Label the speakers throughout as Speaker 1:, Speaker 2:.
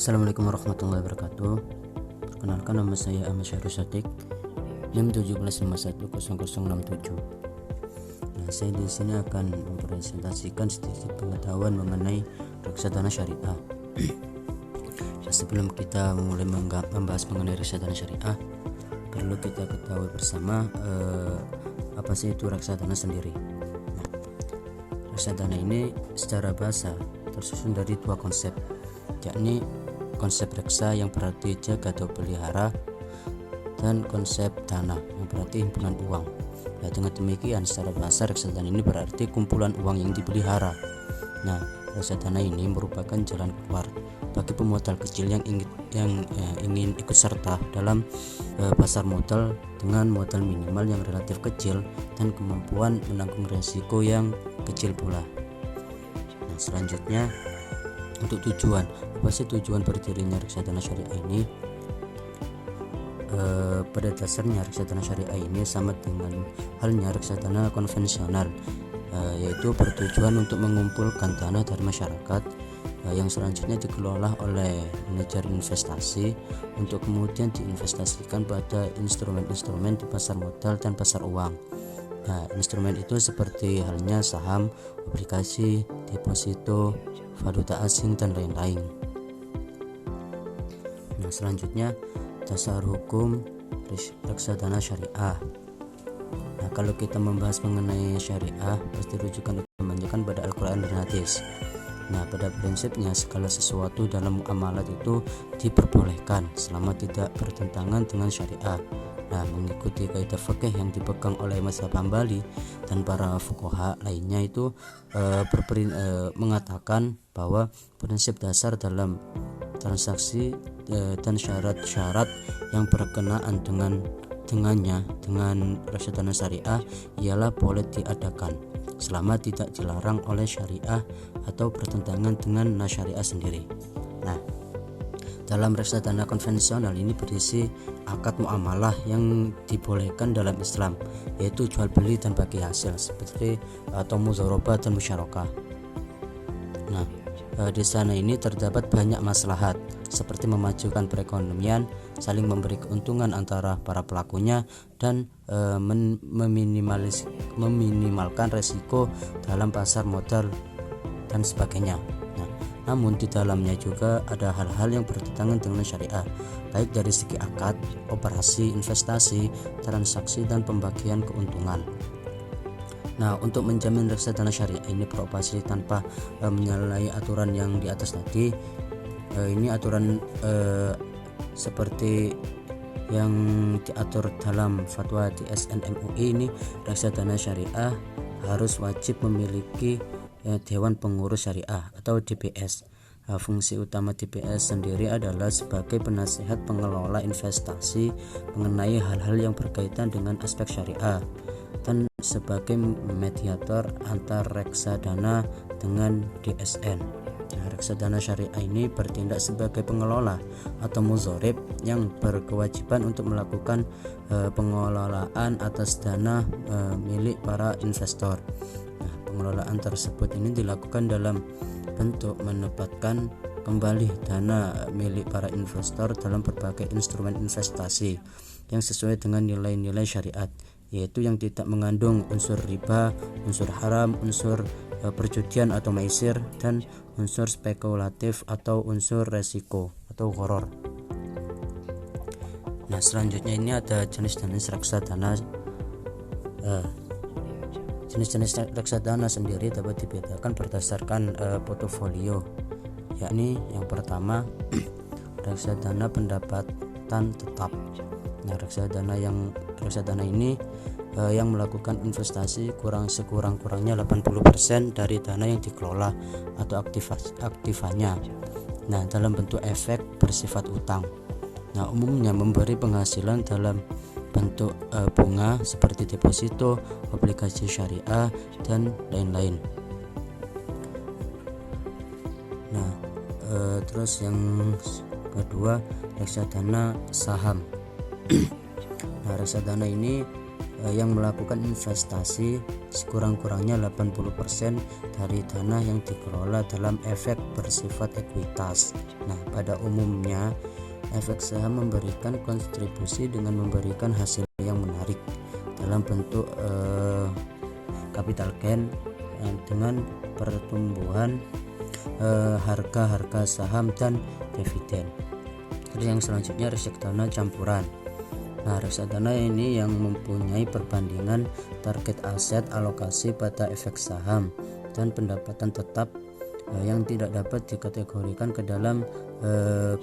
Speaker 1: Assalamualaikum warahmatullahi wabarakatuh. Perkenalkan, nama saya Ahmad Syarul Satik, NIM 17510067. Saya di sini akan mempresentasikan sedikit pengetahuan mengenai reksadana syariah. Sebelum kita mulai membahas mengenai reksadana syariah, perlu kita ketahui bersama apa sih itu reksadana sendiri. Reksadana ini secara bahasa tersusun dari dua konsep, yakni konsep reksa yang berarti jaga atau pelihara, dan konsep dana yang berarti himpunan uang. Dengan demikian, secara bahasa reksadana ini berarti kumpulan uang yang dipelihara. Reksadana ini merupakan jalan keluar bagi pemodal kecil yang ingin ikut serta dalam pasar modal dengan modal minimal yang relatif kecil dan kemampuan menanggung risiko yang kecil pula. Selanjutnya, untuk tujuan, apa sih tujuan berdirinya reksadana syariah ini? Pada dasarnya reksadana syariah ini sama dengan halnya reksadana konvensional, yaitu bertujuan untuk mengumpulkan dana dari masyarakat yang selanjutnya dikelola oleh manajer investasi untuk kemudian diinvestasikan pada instrumen-instrumen di pasar modal dan pasar uang. Instrumen itu seperti halnya saham, obligasi, deposito, valuta asing, dan lain-lain. Selanjutnya, dasar hukum reksadana syariah. Kalau kita membahas mengenai syariah, pasti rujukan kebanyakan pada Al-Quran dan hadis. Pada prinsipnya segala sesuatu dalam muamalat itu diperbolehkan selama tidak bertentangan dengan syariah. Mengikuti kaidah fikih yang dipegang oleh mazhab Hambali dan para fuqaha lainnya itu mengatakan bahwa prinsip dasar dalam transaksi dan syarat-syarat yang berkenaan dengan reksadana syariah ialah boleh diadakan selama tidak dilarang oleh syariah atau bertentangan dengan syariah sendiri. Dalam reksadana konvensional ini berisi akad muamalah yang dibolehkan dalam Islam, yaitu jual beli dan bagi hasil seperti atau muzharabah dan musyarakah. Di sana ini terdapat banyak maslahat seperti memajukan perekonomian, saling memberi keuntungan antara para pelakunya, dan meminimalkan resiko dalam pasar modal dan sebagainya. Namun di dalamnya juga ada hal-hal yang bertentangan dengan syariah, baik dari segi akad, operasi, investasi, transaksi, dan pembagian keuntungan. Untuk menjamin reksadana syariah ini beroperasi tanpa menyalahi aturan yang di atas tadi, ini aturan seperti yang diatur dalam fatwa DSN MUI ini, reksadana syariah harus wajib memiliki Dewan Pengurus Syariah atau DPS. Fungsi utama DPS sendiri adalah sebagai penasihat pengelola investasi mengenai hal-hal yang berkaitan dengan aspek syariah dan sebagai mediator antar reksadana dengan DSN. Reksadana syariah ini bertindak sebagai pengelola atau muzharib yang berkewajiban untuk melakukan pengelolaan atas dana milik para investor. Pengelolaan tersebut ini dilakukan dalam bentuk menempatkan kembali dana milik para investor dalam berbagai instrumen investasi yang sesuai dengan nilai-nilai syariat, yaitu yang tidak mengandung unsur riba, unsur haram, unsur perjudian atau maisir, dan unsur spekulatif atau unsur resiko atau horor. Selanjutnya ini ada jenis-jenis reksadana. Jenis-jenis reksadana sendiri dapat dibedakan berdasarkan portofolio, yakni yang pertama reksadana pendapatan tetap. Reksadana ini yang melakukan investasi sekurang-kurangnya 80% dari dana yang dikelola atau aktifanya. Dalam bentuk efek bersifat utang. Umumnya memberi penghasilan dalam bentuk bunga seperti deposito, obligasi syariah, dan lain-lain. Terus yang kedua, reksadana saham. Reksadana ini yang melakukan investasi sekurang-kurangnya 80% dari dana yang dikelola dalam efek bersifat ekuitas. Nah, pada umumnya efek saham memberikan kontribusi dengan memberikan hasil yang menarik dalam bentuk capital gain dengan pertumbuhan harga-harga saham dan dividen. Terus yang selanjutnya reksadana campuran. Nah, reksadana ini yang mempunyai perbandingan target aset alokasi pada efek saham dan pendapatan tetap yang tidak dapat dikategorikan ke dalam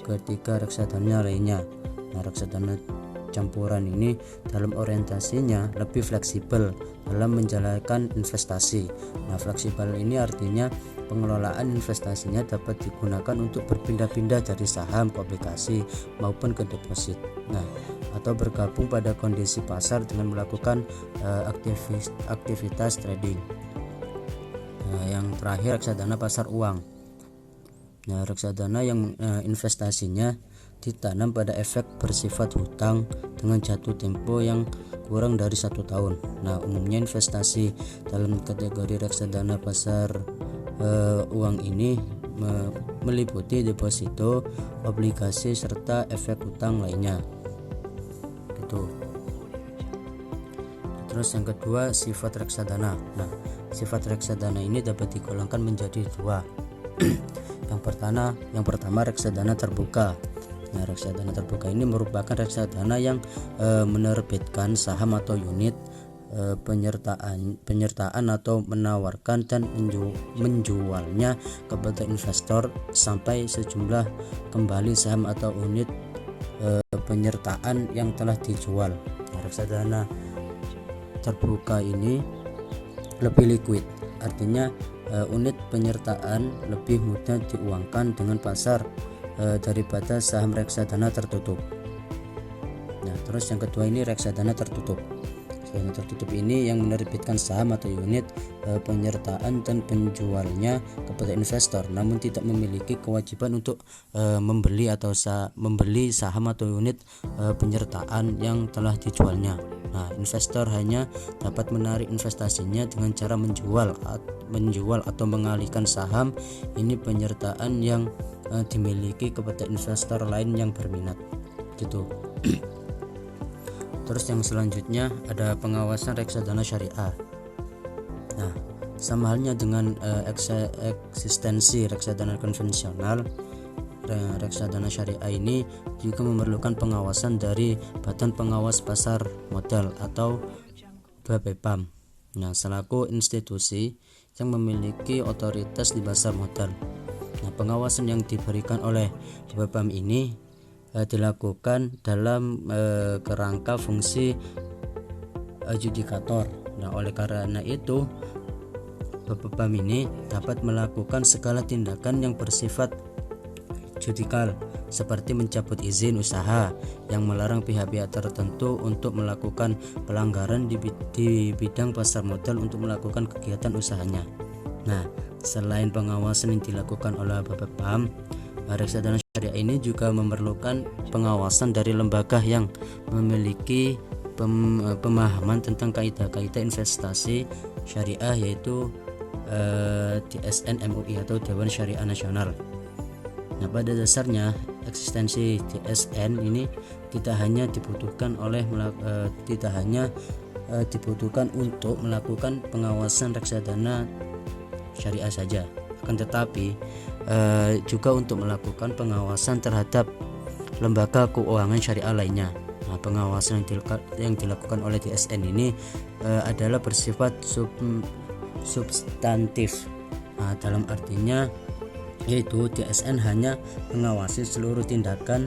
Speaker 1: ketiga reksadana lainnya. Nah, reksadana campuran ini dalam orientasinya lebih fleksibel dalam menjalankan investasi. Nah, fleksibel ini artinya pengelolaan investasinya dapat digunakan untuk berpindah-pindah dari saham ke obligasi maupun ke deposit. Nah, atau bergabung pada kondisi pasar dengan melakukan aktivitas trading. Nah, yang terakhir reksadana pasar uang. Nah, reksadana yang investasinya ditanam pada efek bersifat hutang dengan jatuh tempo yang kurang dari 1 tahun. Nah, umumnya investasi dalam kategori reksadana pasar uang ini meliputi deposito, obligasi serta efek hutang lainnya. Gitu. Terus yang kedua, sifat reksadana. Nah, sifat reksadana ini dapat digolongkan menjadi dua. Yang pertama reksadana terbuka. Nah, reksadana terbuka ini merupakan reksadana yang menerbitkan saham atau unit penyertaan atau menawarkan dan menjualnya kepada investor sampai sejumlah kembali saham atau unit penyertaan yang telah dijual. Nah, reksadana terbuka ini lebih liquid, artinya unit penyertaan lebih mudah diuangkan dengan pasar daripada saham reksadana tertutup. Nah, terus yang kedua ini reksadana tertutup. Reksadana tertutup ini yang menerbitkan saham atau unit penyertaan dan penjualnya kepada investor, namun tidak memiliki kewajiban untuk membeli saham atau unit penyertaan yang telah dijualnya. Nah, investor hanya dapat menarik investasinya dengan cara menjual atau mengalihkan saham ini penyertaan yang dimiliki kepada investor lain yang berminat, gitu. Terus yang selanjutnya ada pengawasan reksadana syariah. Nah, sama halnya dengan eksistensi reksadana konvensional, reksadana syariah ini juga memerlukan pengawasan dari Badan Pengawas Pasar Modal atau BPPAM. Nah, selaku institusi yang memiliki otoritas di pasar modal. Nah, pengawasan yang diberikan oleh BPPAM ini dilakukan dalam kerangka fungsi adjudikator. Nah, oleh karena itu BPPAM ini dapat melakukan segala tindakan yang bersifat judikal seperti mencabut izin usaha yang melarang pihak-pihak tertentu untuk melakukan pelanggaran di bidang pasar modal untuk melakukan kegiatan usahanya. Nah, selain pengawasan yang dilakukan oleh BPPAM, reksadana syariah ini juga memerlukan pengawasan dari lembaga yang memiliki pemahaman tentang kaidah-kaidah investasi syariah, yaitu DSN MUI atau Dewan Syariah Nasional. Nah, pada dasarnya eksistensi DSN ini tidak hanya dibutuhkan untuk melakukan pengawasan reksadana syariah saja, akan tetapi juga untuk melakukan pengawasan terhadap lembaga keuangan syariah lainnya. Nah, pengawasan yang dilakukan oleh DSN ini adalah bersifat substantif. Nah, dalam artinya yaitu DSN hanya mengawasi seluruh tindakan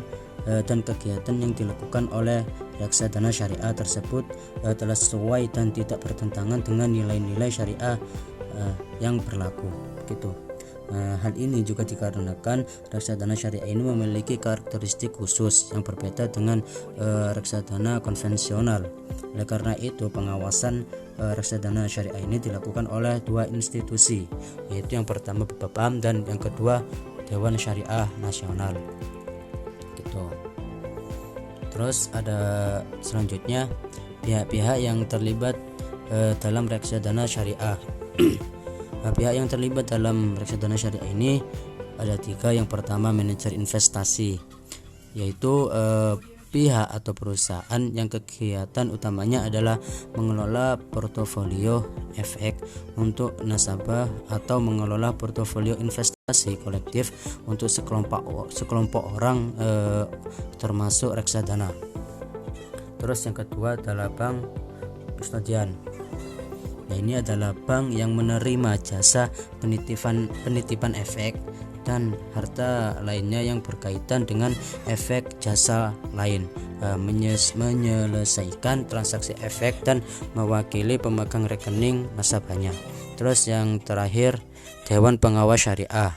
Speaker 1: dan kegiatan yang dilakukan oleh reksadana syariah tersebut telah sesuai dan tidak bertentangan dengan nilai-nilai syariah yang berlaku, gitu. Hal ini juga dikarenakan reksadana syariah ini memiliki karakteristik khusus yang berbeda dengan reksadana konvensional. Oleh karena itu, pengawasan reksadana syariah ini dilakukan oleh dua institusi, yaitu yang pertama BPPAM dan yang kedua Dewan Syariah Nasional, gitu. Terus ada selanjutnya pihak-pihak yang terlibat dalam reksadana syariah. Pihak yang terlibat dalam reksadana syariah ini ada 3. Yang pertama, manajer investasi, yaitu pihak atau perusahaan yang kegiatan utamanya adalah mengelola portofolio efek untuk nasabah atau mengelola portofolio investasi kolektif untuk sekelompok orang, termasuk reksadana. Terus yang kedua adalah bank kustodian. Nah, ini adalah bank yang menerima jasa penitipan efek dan harta lainnya yang berkaitan dengan efek jasa lain, menyelesaikan transaksi efek dan mewakili pemegang rekening nasabahnya. Terus yang terakhir, Dewan Pengawas Syariah.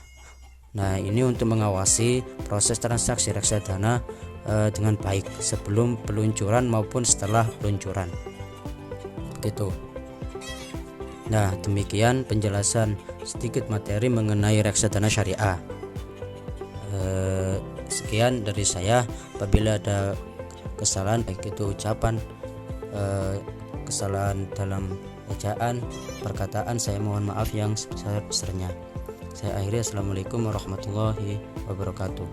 Speaker 1: Nah, ini untuk mengawasi proses transaksi reksadana dengan baik sebelum peluncuran maupun setelah peluncuran. Gitu. Nah, demikian penjelasan sedikit materi mengenai reksadana syariah. Sekian dari saya. Apabila ada kesalahan, baik itu ucapan, kesalahan dalam ejaan, perkataan, saya mohon maaf yang sebesar-besarnya. Saya akhiri. Assalamualaikum warahmatullahi wabarakatuh.